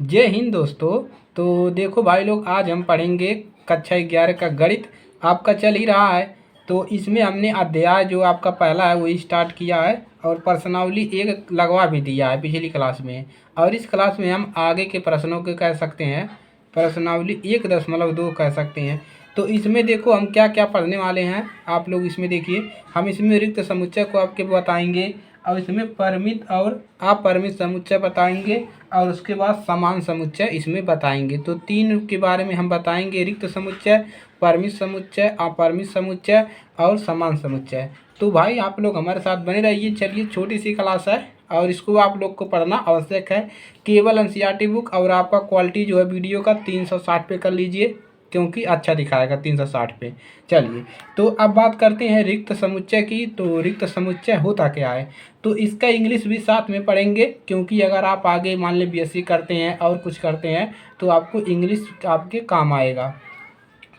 जय हिंद दोस्तों। तो देखो भाई लोग, आज हम पढ़ेंगे कक्षा 11 का गणित। आपका चल ही रहा है। तो इसमें हमने अध्याय जो आपका पहला है वही स्टार्ट किया है और प्रश्नावली एक लगवा भी दिया है पिछली क्लास में। और इस क्लास में हम आगे के प्रश्नों के कह सकते हैं प्रश्नावली 1.2 कह सकते हैं। तो इसमें देखो हम क्या क्या पढ़ने वाले हैं, आप लोग इसमें देखिए। हम इसमें रिक्त समुच्चय को आपके बताएंगे और इसमें परिमित और अपरिमित समुच्चय बताएंगे और उसके बाद समान समुच्चय इसमें बताएंगे। तो तीन के बारे में हम बताएंगे, रिक्त समुच्चय, परिमित समुच्चय, अपरिमित समुच्चय और समान समुच्चय। तो भाई आप लोग हमारे साथ बने रहिए। चलिए, छोटी सी क्लास है और इसको आप लोग को पढ़ना आवश्यक है। केवल एनसीईआरटी बुक और आपका क्वालिटी जो है वीडियो का 360 पे कर लीजिए, क्योंकि अच्छा दिखाएगा 360 पे। चलिए, तो अब बात करते हैं रिक्त समुच्चय की। तो रिक्त समुच्चय होता क्या है, तो इसका इंग्लिश भी साथ में पढ़ेंगे, क्योंकि अगर आप आगे मान लें बीएससी करते हैं और कुछ करते हैं तो आपको इंग्लिश आपके काम आएगा।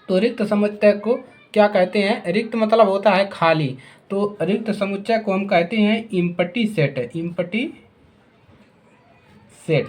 तो रिक्त समुच्चय को क्या कहते हैं? रिक्त मतलब होता है खाली। तो रिक्त समुच्चय को हम कहते हैं empty set. Empty set,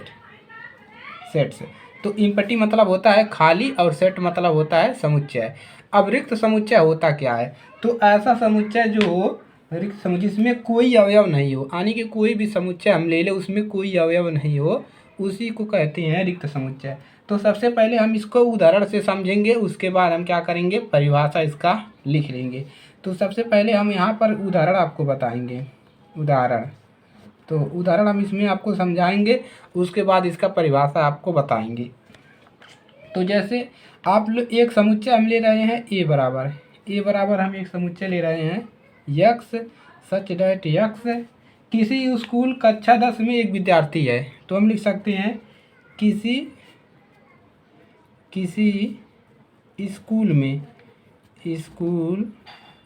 set से। तो इम्पटी मतलब होता है खाली और सेट मतलब होता है समुच्चय। अब रिक्त समुच्चय होता क्या है, तो ऐसा समुच्चय जो हो, रिक्त समुच्चय जिसमें कोई अवयव नहीं हो, यानी कि कोई भी समुच्चय हम ले लें उसमें कोई अवयव नहीं हो, उसी को कहते हैं रिक्त समुच्चय। तो सबसे पहले हम इसको उदाहरण से समझेंगे, उसके बाद हम क्या करेंगे, परिभाषा इसका लिख लेंगे। तो सबसे पहले हम यहाँ पर उदाहरण आपको बताएंगे। उदाहरण, तो उदाहरण हम इसमें आपको समझाएंगे, उसके बाद इसका परिभाषा आपको बताएंगे। तो जैसे आप लोग एक समुच्चय हम ले रहे हैं ए बराबर हम एक समुच्चय ले रहे हैं यक्स सच डैट यक्स। किसी स्कूल कक्षा 10 में एक विद्यार्थी है, तो हम लिख सकते हैं किसी किसी स्कूल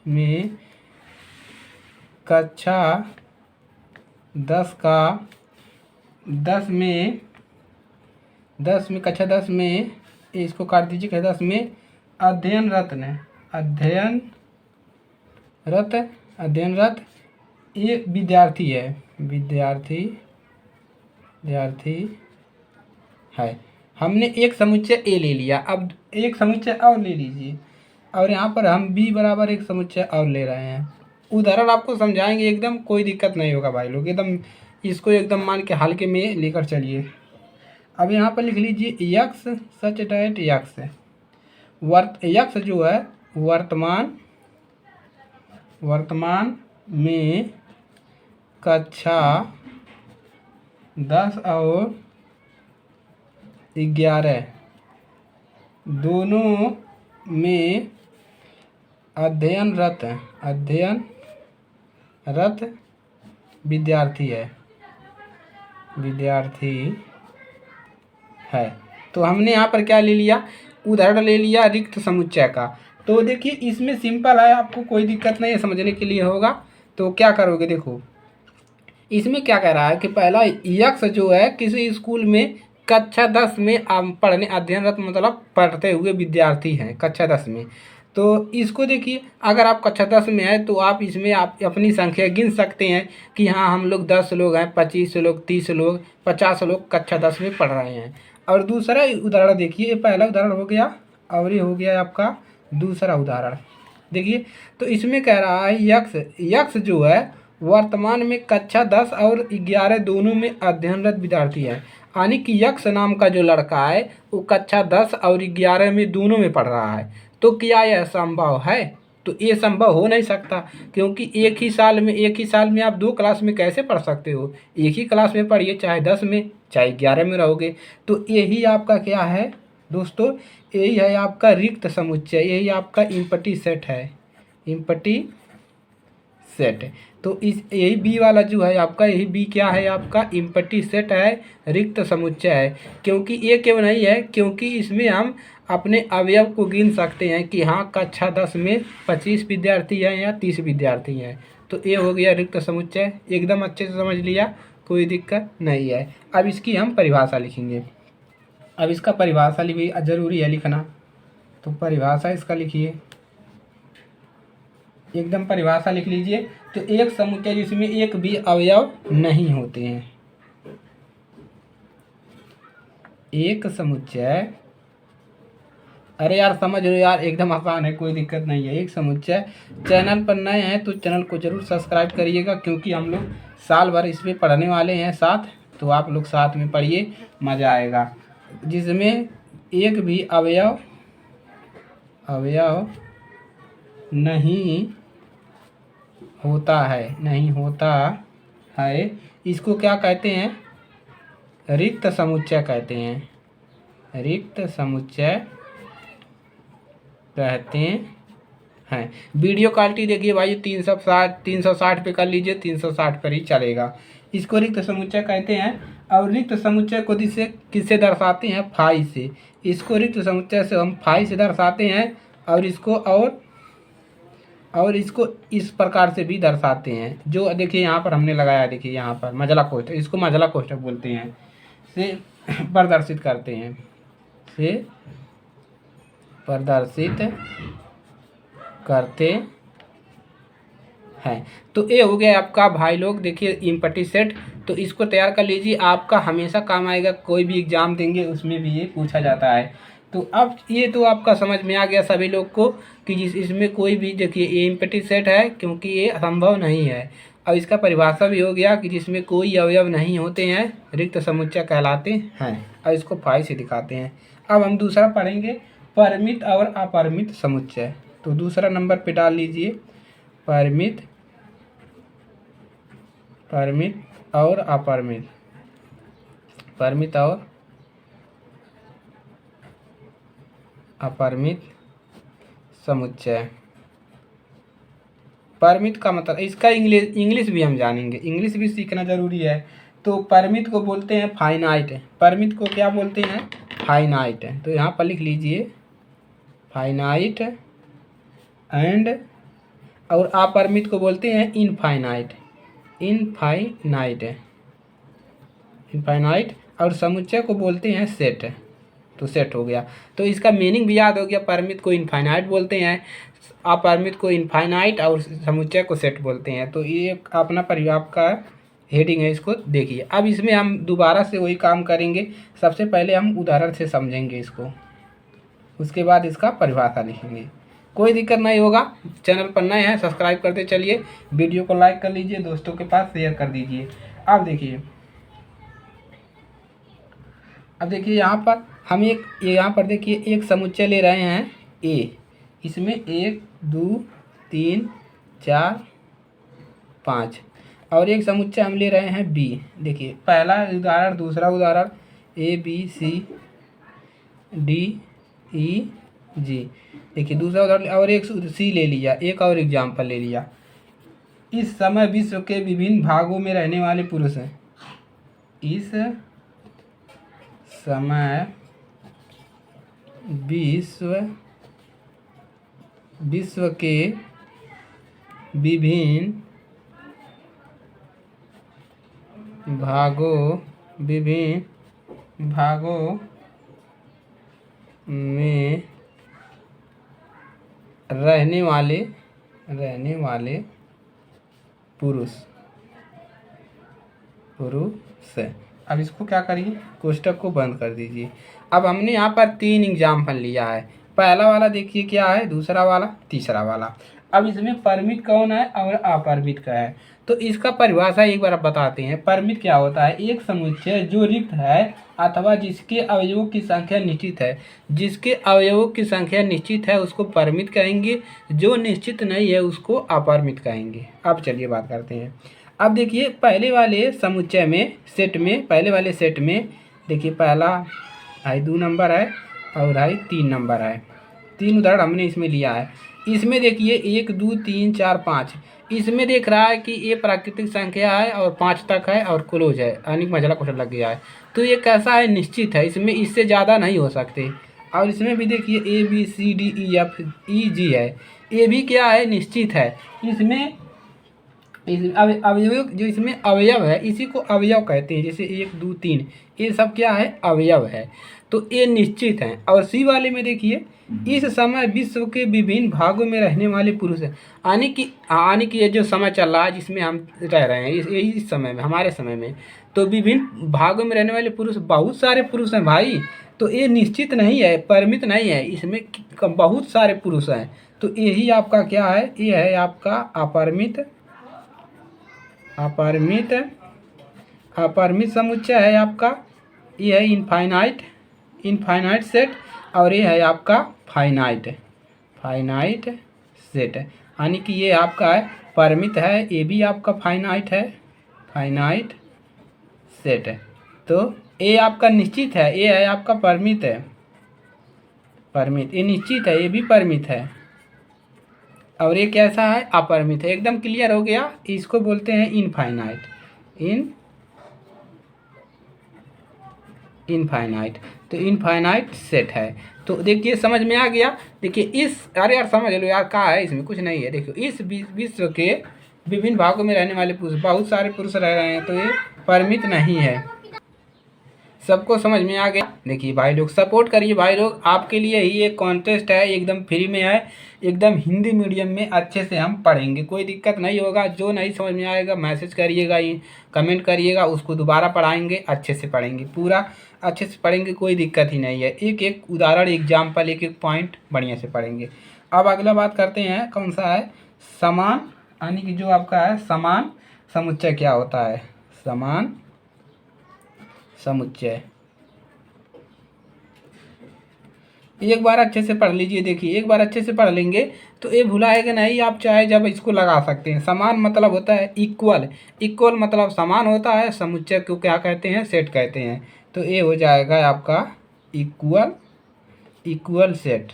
में कक्षा 10 का 10 में कक्षा 10 में, इसको काट दीजिए, कक्षा 10 में अध्ययनरत एक विद्यार्थी है। हमने एक समुच्चय ए ले लिया, अब एक समुच्चय और ले लीजिए, और यहाँ पर हम बी बराबर एक समुच्चय और ले रहे हैं। उदाहरण आपको समझाएंगे, एकदम कोई दिक्कत नहीं होगा भाई लोग, एकदम इसको एकदम मान के हल्के में लेकर चलिए। अब यहाँ पर लिख लीजिए x such that x. X जो है वर्तमान में कक्षा 10 और 11 दोनों में अध्ययनरत विद्यार्थी है। तो हमने यहाँ पर क्या ले लिया, उदाहरण ले लिया रिक्त समुच्चय का। तो देखिए इसमें सिंपल है, आपको कोई दिक्कत नहीं है, समझने के लिए होगा। तो क्या करोगे, देखो इसमें क्या कह रहा है कि पहला यक्स जो है किसी स्कूल में कक्षा 10 में पढ़ने, अध्ययनरत मतलब पढ़ते हुए विद्यार्थी हैं कक्षा 10 में। तो इसको देखिए, अगर आप कक्षा 10 में है तो आप इसमें आप अपनी संख्या गिन सकते हैं कि हाँ हम लोग 10 लोग हैं, 25 लोग, 30 लोग, 50 लोग कक्षा 10 में पढ़ रहे हैं। और दूसरा उदाहरण देखिए, ये पहला उदाहरण हो गया और ये हो गया आपका दूसरा उदाहरण। देखिए, तो इसमें कह रहा है यक्स जो है वर्तमान में कक्षा 10 और 11 दोनों में अध्ययनरत विद्यार्थी है। यानी कि यक्स नाम का जो लड़का है वो कक्षा 10 और 11 में दोनों में पढ़ रहा है। तो क्या यह संभव है? तो ये संभव हो नहीं सकता, क्योंकि एक ही साल में आप 2 क्लास में कैसे पढ़ सकते हो? एक ही क्लास में पढ़िए, चाहे 10 में चाहे 11 में रहोगे। तो यही आपका क्या है दोस्तों, यही है आपका रिक्त समुच्चय, यही आपका इम्पटी सेट है, इम्पटी सेट। तो इस यही बी वाला जो है आपका, यही बी क्या है आपका, इम्पटी सेट है, रिक्त समुच्चय है। क्योंकि ये क्यों नहीं है, क्योंकि इसमें हम अपने अवयव को गिन सकते हैं कि हाँ कक्षा 10 में 25 विद्यार्थी हैं या 30 विद्यार्थी हैं। तो ये हो गया रिक्त समुच्चय, एकदम अच्छे से समझ लिया, कोई दिक्कत नहीं है। अब इसकी हम परिभाषा लिखेंगे। अब इसका परिभाषा भी जरूरी है लिखना, तो परिभाषा इसका लिखिए, एकदम परिभाषा लिख लीजिए। तो एक समुच्चय जिसमें एक भी अवयव नहीं होते हैं, एक समुच्चय, अरे यार समझ लो यार, एकदम आसान है, कोई दिक्कत नहीं है। एक समुच्चय। चैनल पर नए हैं तो चैनल को जरूर सब्सक्राइब करिएगा, क्योंकि हम लोग साल भर इस पर पढ़ने वाले हैं साथ, तो आप लोग साथ में पढ़िए, मज़ा आएगा। जिसमें एक भी अवयव नहीं होता है, इसको क्या कहते हैं? रिक्त समुच्चय कहते हैं। रिक्त समुच्चय कहते हैं। वीडियो क्वालिटी देखिए भाई, 360 पे कर लीजिए, 360 पर ही चलेगा। इसको रिक्त समुच्चय कहते हैं। और रिक्त समुच्चय को किससे दर्शाते हैं? फाई से। इसको रिक्त समुच्चय से हम फाई से दर्शाते हैं। और इसको इस प्रकार से भी दर्शाते हैं, जो देखिए यहाँ पर हमने लगाया, देखिए यहाँ पर मझला कोष्ठक, इसको मझला कोष्ठक बोलते हैं, से प्रदर्शित करते हैं, से प्रदर्शित करते हैं। तो ये हो गया आपका भाई लोग, देखिए इम्पटी सेट। तो इसको तैयार कर लीजिए, आपका हमेशा काम आएगा, कोई भी एग्जाम देंगे उसमें भी ये पूछा जाता है। तो अब ये तो आपका समझ में आ गया सभी लोग को कि इसमें कोई भी, देखिए ये इम्पटी सेट है क्योंकि ये असंभव नहीं है। अब इसका परिभाषा भी हो गया कि जिसमें कोई अवयव नहीं होते हैं, रिक्त समुच्चय कहलाते हैं। और इसको फाई से दिखाते हैं। अब हम दूसरा पढ़ेंगे, परिमित और अपरिमित समुच्चय। तो दूसरा नंबर पे डाल लीजिए, परिमित और अपरिमित। परिमित और अपरिमित समुच्चय। परिमित का मतलब, इसका इंग्लिश भी हम जानेंगे, इंग्लिश भी सीखना जरूरी है। तो परिमित को बोलते हैं फाइनाइट। परिमित को क्या बोलते हैं? फाइनाइट। तो यहाँ पर लिख लीजिए फाइनाइट। एंड और अपरिमित को बोलते हैं इनफाइनाइट। इनफाइनाइट। और समुच्चय को बोलते हैं सेट। तो सेट हो गया। तो इसका मीनिंग भी याद हो गया, परिमित को इनफाइनाइट बोलते हैं, अपरिमित को इनफाइनाइट, और समुच्चय को सेट बोलते हैं। तो ये अपना परिवार का हेडिंग है, इसको देखिए। अब इसमें हम दोबारा से वही काम करेंगे। सबसे पहले हम उदाहरण से समझेंगे इसको, उसके बाद इसका परिभाषा लिखेंगे। कोई दिक्कत नहीं होगा। चैनल पर नए हैं सब्सक्राइब करते चलिए, वीडियो को लाइक कर लीजिए, दोस्तों के पास शेयर कर दीजिए। अब देखिए यहाँ पर हम यहाँ पर देखिए एक समुच्चय ले रहे हैं ए। इसमें 1 2 3 4 5, और एक समुच्चय हम ले रहे हैं बी। देखिए पहला उदाहरण, दूसरा उदाहरण, ABC DEG। देखिए दूसरा उदाहरण, और एक सी ले लिया, एक और एग्जाम्पल ले लिया। इस समय विश्व के विभिन्न भागों में रहने वाले पुरुष हैं। इस समय विश्व के विभिन्न भागों में रहने वाले पुरुष। अब इसको क्या करिए, कोष्ठक को बंद कर दीजिए। अब हमने यहाँ पर 3 एग्जाम्पल लिया है। पहला वाला देखिए क्या है, दूसरा वाला, तीसरा वाला। अब इसमें परिमित कौन है और अपरिमित का है, तो इसका परिभाषा एक बार बताते हैं। परिमित क्या होता है? एक समुच्चय जो रिक्त है अथवा जिसके अवयवों की संख्या निश्चित है। जिसके अवयवों की संख्या निश्चित है उसको परिमित कहेंगे, जो निश्चित नहीं है उसको अपरिमित कहेंगे। अब चलिए बात करते हैं। अब देखिए पहले वाले समुच्चय में, पहले वाले सेट में देखिए, पहला है 2 नंबर है और है 3 नंबर है। 3 उदाहरण हमने इसमें लिया है। इसमें देखिए 1 2 3 4 5, इसमें देख रहा है कि ये प्राकृतिक संख्या है और 5 तक है और क्लोज है, यानी मझला क्वेश्चन लग गया है। तो ये कैसा है? निश्चित है, इसमें इससे ज़्यादा नहीं हो सकते। और इसमें भी देखिए ABCDEF है, ये भी क्या है? निश्चित है। इसमें अवयव, जो इसमें अवयव है इसी को अवयव कहते हैं। जैसे 1 2 3, ये सब क्या है? अवयव है, तो ये निश्चित हैं। और सी वाले में देखिए, इस समय विश्व के विभिन्न भागों में रहने वाले पुरुष हैं, यानी कि ये जो समय चल रहा है जिसमें हम रह रहे हैं, इस समय में, हमारे समय में, तो विभिन्न भागों में रहने वाले पुरुष, बहुत सारे पुरुष हैं भाई, तो ये निश्चित नहीं है, परिमित नहीं है, इसमें बहुत सारे पुरुष हैं। तो यही आपका क्या है, ये है आपका अपरिमित, अपरिमित अपरिमित समुच्चय है आपका। ये है इनफाइनाइट, इनफाइनाइट सेट, और ये है आपका फाइनाइट, फाइनाइट सेट, यानी कि ये आपका है परिमित है, ये भी आपका फाइनाइट है, फाइनाइट सेट है। तो ये आपका निश्चित है, ये है आपका परिमित है, परिमित, ये निश्चित है, ये भी परिमित है, और ये कैसा है, अपरिमित है। एकदम क्लियर हो गया। इसको बोलते हैं इनफाइनाइट, इनफाइनाइट। तो इनफाइनाइट सेट है। तो देखिए समझ में आ गया। देखिए इस, अरे यार समझ लो यार, क्या है इसमें, कुछ नहीं है। देखियो इस विश्व के विभिन्न भागों में रहने वाले पुरुष, बहुत सारे पुरुष रह रहे हैं, तो ये परिमित नहीं है। सबको समझ में आ गया। देखिए भाई लोग सपोर्ट करिए भाई लोग, आपके लिए ही एक कॉन्टेस्ट है, एकदम फ्री में है, एकदम हिंदी मीडियम में अच्छे से हम पढ़ेंगे, कोई दिक्कत नहीं होगा। जो नहीं समझ में आएगा मैसेज करिएगा, कमेंट करिएगा, उसको दोबारा पढ़ाएंगे, अच्छे से पढ़ेंगे, पूरा अच्छे से पढ़ेंगे, कोई दिक्कत ही नहीं है। एक एक उदाहरण, एग्जाम्पल, एक एक पॉइंट बढ़िया से पढ़ेंगे। अब अगला बात करते हैं, कौन सा है, समान, यानी कि जो आपका है समान समुच्चय क्या होता है, समान समुच्चय। एक बार अच्छे से पढ़ लीजिए। देखिए एक बार अच्छे से पढ़ लेंगे तो ये भुलाएगा नहीं, आप चाहे जब इसको लगा सकते हैं। समान मतलब होता है इक्वल, इक्वल मतलब समान होता है, समुच्चय को क्या कहते हैं, सेट कहते हैं। तो ये हो जाएगा आपका इक्वल, इक्वल सेट,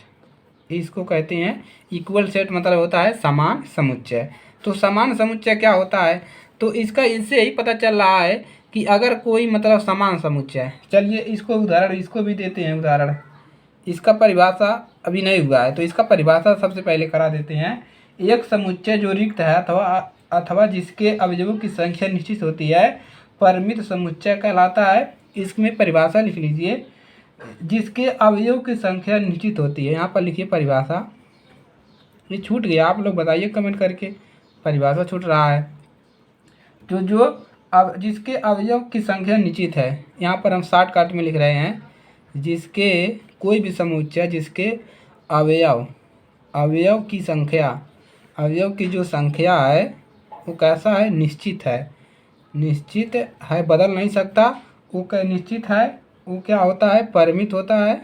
इसको कहते हैं इक्वल सेट, मतलब होता है समान समुच्चय। तो समान समुच्चय क्या होता है, तो इसका इससे ही पता चल रहा है कि अगर कोई मतलब समान समुच्चय, चलिए इसको उदाहरण, इसको भी देते हैं उदाहरण। इसका परिभाषा अभी नहीं हुआ है, तो इसका परिभाषा सबसे पहले करा देते हैं। एक समुच्चय जो रिक्त है अथवा जिसके अवयवों की संख्या निश्चित होती है, परिमित समुच्चय कहलाता है। इसमें परिभाषा लिख लीजिए, जिसके अवयव की संख्या निश्चित होती है। यहाँ पर लिखिए परिभाषा, ये छूट गया, आप लोग बताइए कमेंट करके, परिभाषा छूट रहा है। तो जो अब जिसके अवयव की संख्या निश्चित है, यहाँ पर हम शॉर्टकट में लिख रहे हैं, जिसके कोई भी समुच्चय जिसके अवयव, अवयव की संख्या, अवयव की जो संख्या है वो कैसा है, निश्चित है, निश्चित है, बदल नहीं सकता, वो क्या निश्चित है, वो क्या होता है, परिमित होता है,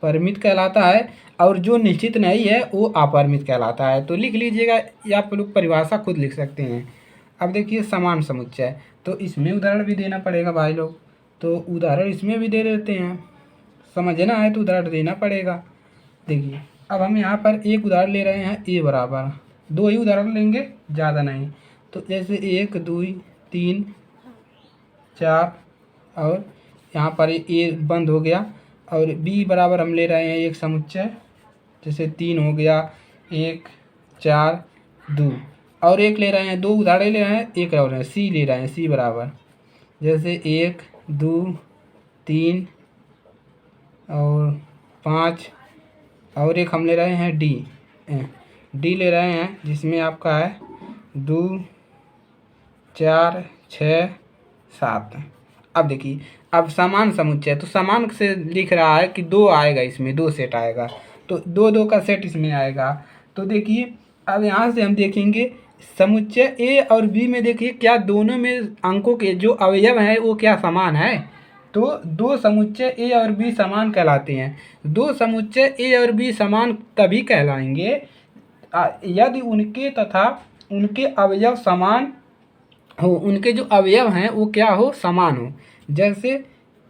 परिमित कहलाता है। और जो निश्चित नहीं है वो अपरिमित कहलाता है। तो लिख लीजिएगा, या आप लोग परिभाषा खुद लिख सकते हैं। अब देखिए समान समुच्चय, तो इसमें उदाहरण भी देना पड़ेगा भाई लोग, तो उदाहरण इसमें भी दे देते हैं, समझना है तो उदाहरण देना पड़ेगा। देखिए अब हम यहाँ पर एक उदाहरण ले रहे हैं, ए बराबर, दो ही उदाहरण लेंगे, ज़्यादा नहीं। तो जैसे 1 2 3 4, और यहाँ पर ए बंद हो गया, और बी बराबर हम ले रहे हैं एक समुच्चय, जैसे 3 हो गया, 1 4 2, और एक ले रहे हैं, दो उदाहरण ले रहे हैं, एक और है सी ले रहे हैं, सी बराबर जैसे 1 2 3 और 5, और एक हम ले रहे हैं डी, डी ले रहे हैं, जिसमें आपका है 2 4 6 7। अब देखिए, अब समान समुच्चय, तो समान से लिख रहा है कि 2 आएगा, इसमें 2 सेट आएगा, तो 2 2 का सेट इसमें आएगा। तो देखिए अब यहाँ से हम देखेंगे समुच्चय ए और बी में, देखिए क्या दोनों में अंकों के जो अवयव हैं वो क्या समान है। तो दो समुच्चय ए और बी समान कहलाते हैं। दो समुच्चय ए और बी समान तभी कहलाएंगे यदि उनके तथा उनके अवयव समान हो, उनके जो अवयव हैं वो क्या हो, समान हो। जैसे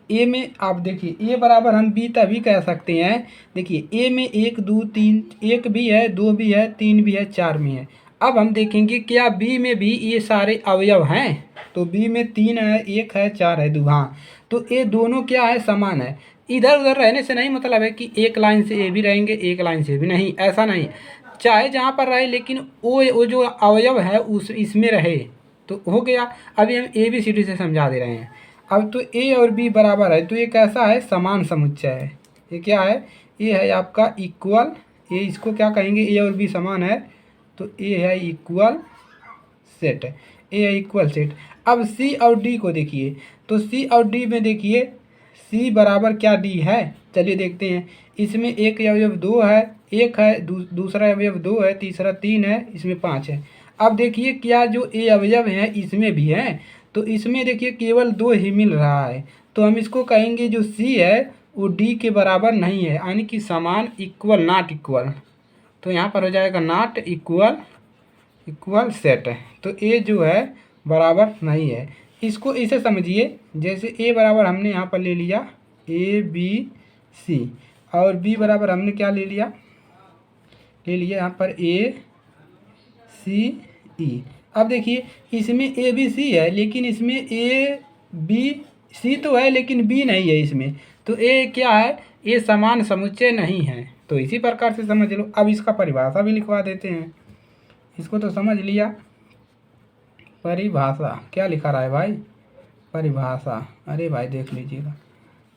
ए में आप देखिए, ए बराबर हम बी तभी कह सकते हैं। देखिए ए में 1 2 3, 1 भी है, 2 भी है, 3 भी है, 4 भी है। अब हम देखेंगे क्या बी में भी ये सारे अवयव हैं, तो बी में 3 है, 1 है, 4 है, 2, हाँ। तो ये दोनों क्या है, समान है। इधर उधर रहने से नहीं मतलब है कि एक लाइन से ए भी रहेंगे, एक लाइन से भी नहीं, ऐसा नहीं, चाहे जहाँ पर रहे, लेकिन वो जो अवयव है उस इसमें रहे तो हो गया। अभी हम ए बी सी डी से समझा दे रहे हैं। अब तो ए और बी बराबर है, तो ये कैसा है, समान समुच्चय है। ये क्या है, ये है आपका इक्वल, ये इसको क्या कहेंगे, ए और बी समान है, तो ए है इक्वल सेट, ए है इक्वल सेट। अब सी और डी को देखिए, तो सी और डी में देखिए सी बराबर क्या डी है, चलिए देखते हैं। इसमें एक अवयव 2 है, एक है, दूसरा अवयव 2 है, तीसरा 3 है, इसमें 5 है। अब देखिए क्या जो ए अवयव हैं इसमें भी हैं, तो इसमें देखिए केवल 2 ही मिल रहा है, तो हम इसको कहेंगे जो सी है वो डी के बराबर नहीं है, यानी कि समान, इक्वल, नॉट इक्वल। तो यहाँ पर हो जाएगा नॉट इक्वल, इक्वल सेट है, तो ए जो है बराबर नहीं है। इसको इसे समझिए, जैसे ए बराबर हमने यहाँ पर ले लिया ए बी सी, और बी बराबर हमने क्या ले लिया यहाँ पर ए सी ई। अब देखिए इसमें ए बी सी है, लेकिन इसमें ए बी सी तो है लेकिन बी नहीं है इसमें, तो ए क्या है, ए समान समुच्चय नहीं है। तो इसी प्रकार से समझ लो। अब इसका परिभाषा भी लिखवा देते हैं, इसको तो समझ लिया। परिभाषा क्या लिखा रहा है भाई, परिभाषा, अरे भाई देख लीजिएगा।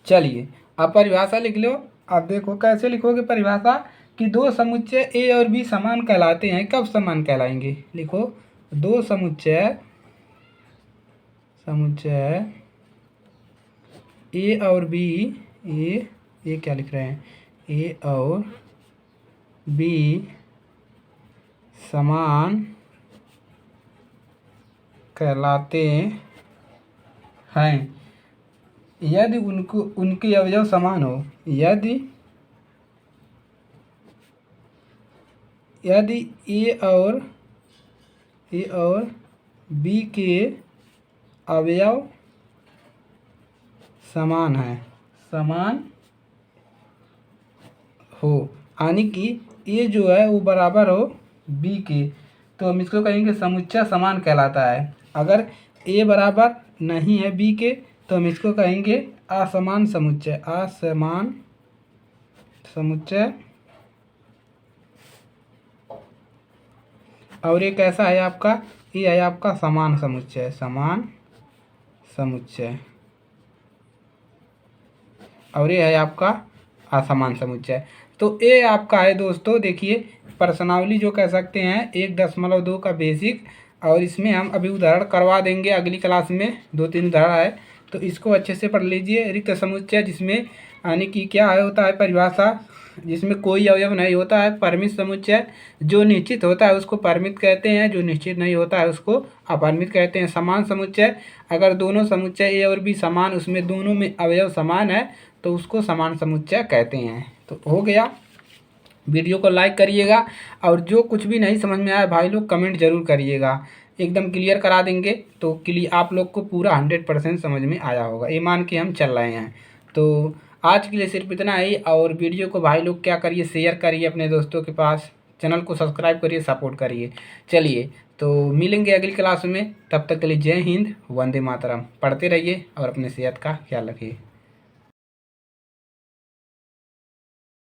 चलिए अब परिभाषा लिख लो। अब देखो कैसे लिखोगे परिभाषा, कि दो समुच्चय ए और बी समान कहलाते हैं। कब समान कहलाएंगे, लिखो दो समुच्चय ए और बी, ए क्या लिख रहे हैं, ए और बी समान कहलाते हैं यदि उनके अवयव समान हो, यदि ए और बी के अवयव समान है, समान हो, यानी कि ए जो है वो बराबर हो बी के, तो हम इसको कहेंगे समुच्चय समान कहलाता है। अगर ए बराबर नहीं है बी के तो हम इसको कहेंगे असमान समुच्चय, असमान समुच्चय। और एक ऐसा है आपका, ये है आपका समान समुच्चय, समान समुच्चय, और ये है आपका असमान समुच्चय। तो ये आपका है दोस्तों, देखिए प्रश्नावली जो कह सकते हैं 1.2 का बेसिक, और इसमें हम अभी उदाहरण करवा देंगे अगली क्लास में, 2-3 उदाहरण है, तो इसको अच्छे से पढ़ लीजिए। रिक्त समुच्चय जिसमें यानी कि क्या है, होता है परिभाषा, जिसमें कोई अवयव नहीं होता है। परिमित समुच्चय जो निश्चित होता है उसको परिमित कहते हैं, जो निश्चित नहीं होता है उसको अपरिमित कहते हैं। समान समुच्चय, अगर दोनों समुच्चय ए और बी समान, उसमें दोनों में अवयव समान है तो उसको समान समुच्चय कहते हैं। तो हो गया। वीडियो को लाइक करिएगा, और जो कुछ भी नहीं समझ में आया भाई लोग कमेंट जरूर करिएगा, एकदम क्लियर करा देंगे। तो क्लियर आप लोग को पूरा 100% समझ में आया होगा, ये मान के हम चल रहे हैं। तो आज के लिए सिर्फ इतना ही, और वीडियो को भाई लोग क्या करिए, शेयर करिए अपने दोस्तों के पास, चैनल को सब्सक्राइब करिए, सपोर्ट करिए। चलिए तो मिलेंगे अगली क्लास में, तब तक के लिए जय हिंद, वंदे मातरम। पढ़ते रहिए और अपने सेहत का ख्याल रखिए।